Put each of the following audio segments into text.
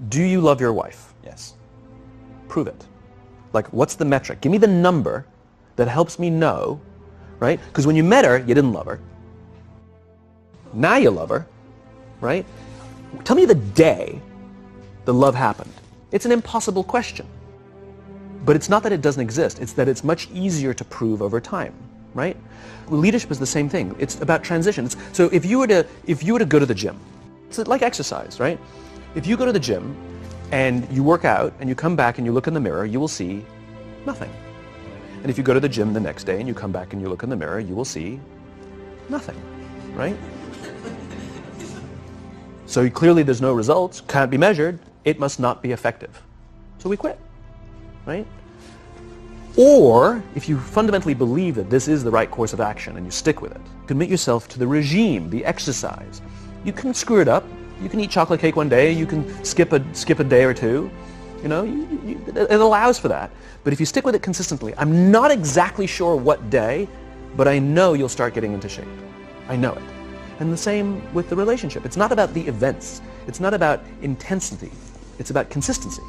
Do you love your wife? Yes. Prove it. Like, what's the metric? Give me the number that helps me know, right? Because when you met her, you didn't love her. Now you love her, right? Tell me the day the love happened. It's an impossible question. But it's not that it doesn't exist, it's that it's much easier to prove over time, right? Leadership is the same thing. It's about transition. So if you were to go to the gym, it's like exercise, right? If you go to the gym and you work out and you come back and you look in the mirror, you will see nothing. And if you go to the gym the next day and you come back and you look in the mirror, you will see nothing, right? So clearly there's no results, can't be measured, it must not be effective. So we quit, right? Or if you fundamentally believe that this is the right course of action and you stick with it, commit yourself to the regime, the exercise. You can screw it up. You can eat chocolate cake one day, you can skip a day or two. You know, it allows for that. But if you stick with it consistently, I'm not exactly sure what day, but I know you'll start getting into shape. I know it. And the same with the relationship. It's not about the events. It's not about intensity. It's about consistency,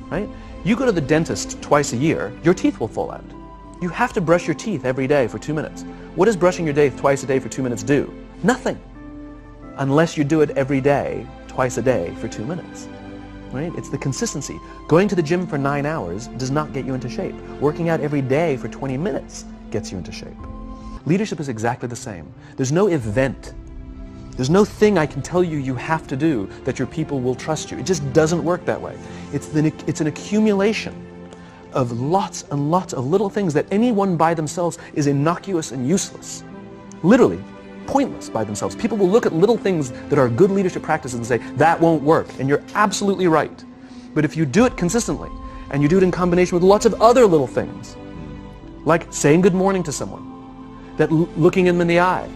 right? You go to the dentist twice a year, your teeth will fall out. You have to brush your teeth every day for 2 minutes. What does brushing your teeth twice a day for 2 minutes do? Nothing. Unless you do it every day, twice a day for 2 minutes, right? It's the consistency. Going to the gym for 9 hours does not get you into shape. Working out every day for 20 minutes gets you into shape. Leadership is exactly the same. There's no event. There's no thing I can tell you you have to do that your people will trust you. It just doesn't work that way. It's an accumulation of lots and lots of little things that anyone by themselves is innocuous and useless. Literally, pointless by themselves. People will look at little things that are good leadership practices and say, that won't work. And you're absolutely right. But if you do it consistently, and you do it in combination with lots of other little things, like saying good morning to someone, that looking them in the eye.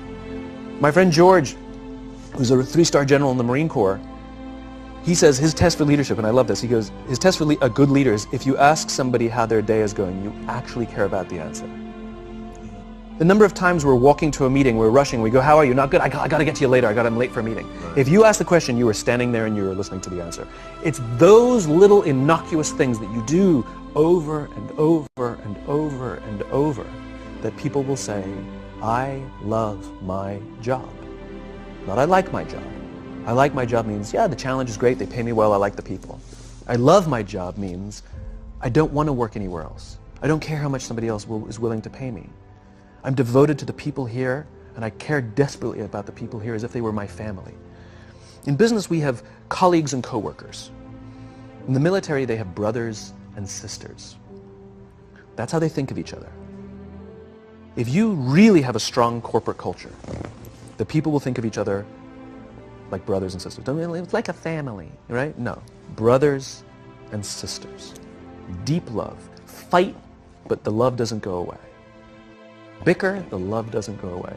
My friend George, who's a 3-star general in the Marine Corps, he says his test for leadership, and I love this, he goes, his test for a good leader is if you ask somebody how their day is going, you actually care about the answer. The number of times we're walking to a meeting, we're rushing, we go, how are you? Not good, I got to get to you later, I'm late for a meeting. Right. If you ask the question, you were standing there and you were listening to the answer. It's those little innocuous things that you do over and over and over and over that people will say, I love my job. Not I like my job. I like my job means, yeah, the challenge is great, they pay me well, I like the people. I love my job means I don't want to work anywhere else. I don't care how much somebody else is willing to pay me. I'm devoted to the people here, and I care desperately about the people here as if they were my family. In business, we have colleagues and coworkers. In the military, they have brothers and sisters. That's how they think of each other. If you really have a strong corporate culture, the people will think of each other like brothers and sisters. It's like a family, right? No. Brothers and sisters. Deep love. Fight, but the love doesn't go away. Bicker, the love doesn't go away.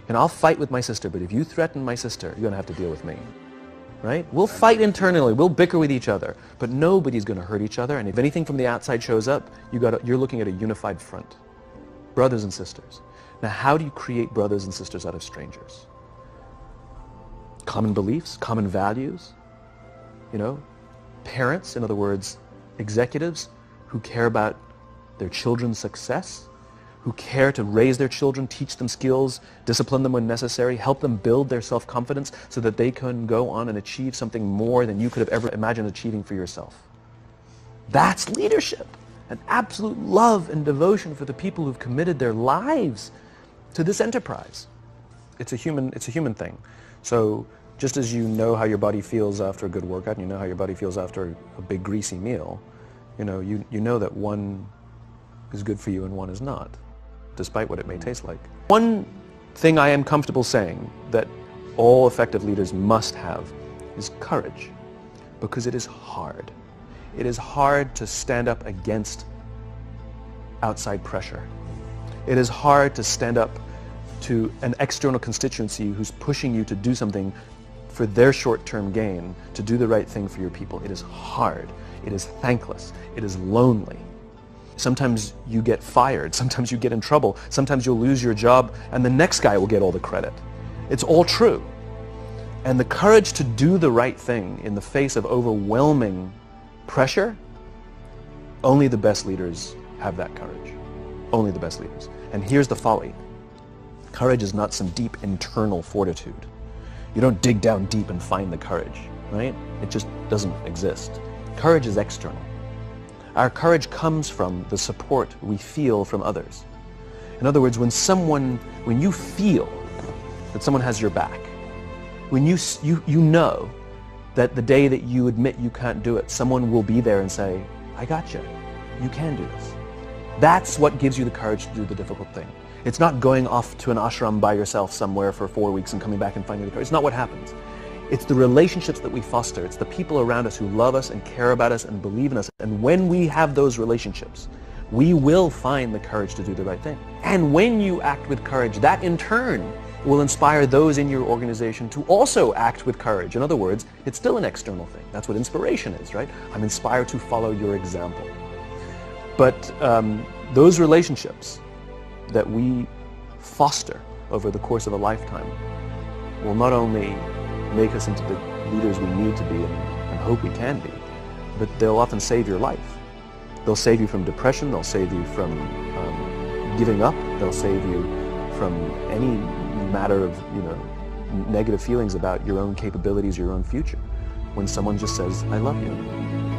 And I'll fight with my sister, but if you threaten my sister, you're going to have to deal with me. Right? We'll fight internally, we'll bicker with each other, but nobody's going to hurt each other, and if anything from the outside shows up, you're looking at a unified front. Brothers and sisters. Now, how do you create brothers and sisters out of strangers? Common beliefs, common values, parents, in other words, executives who care about their children's success, who care to raise their children, teach them skills, discipline them when necessary, help them build their self-confidence so that they can go on and achieve something more than you could have ever imagined achieving for yourself. That's leadership. An absolute love and devotion for the people who've committed their lives to this enterprise. It's a human thing. So just as you know how your body feels after a good workout, and you know how your body feels after a big greasy meal, you know that one is good for you and one is not, despite what it may taste like. One thing I am comfortable saying that all effective leaders must have is courage, because it is hard. It is hard to stand up against outside pressure. It is hard to stand up to an external constituency who's pushing you to do something for their short-term gain, to do the right thing for your people. It is hard. It is thankless. It is lonely. Sometimes you get fired. Sometimes you get in trouble. Sometimes you'll lose your job and the next guy will get all the credit. It's all true. And the courage to do the right thing in the face of overwhelming pressure, only the best leaders have that courage. Only the best leaders. And here's the folly. Courage is not some deep internal fortitude. You don't dig down deep and find the courage, right? It just doesn't exist. Courage is external. Our courage comes from the support we feel from others. In other words, when you feel that someone has your back, when you know that the day that you admit you can't do it, someone will be there and say, I got you. You can do this. That's what gives you the courage to do the difficult thing. It's not going off to an ashram by yourself somewhere for 4 weeks and coming back and finding the courage. It's not what happens. It's the relationships that we foster. It's the people around us who love us and care about us and believe in us. And when we have those relationships, we will find the courage to do the right thing. And when you act with courage, that in turn will inspire those in your organization to also act with courage. In other words, it's still an external thing. That's what inspiration is, right? I'm inspired to follow your example. But those relationships that we foster over the course of a lifetime will not only make us into the leaders we need to be and hope we can be, but they'll often save your life. They'll save you from depression, they'll save you from giving up, they'll save you from any matter of negative feelings about your own capabilities, your own future. When someone just says, I love you.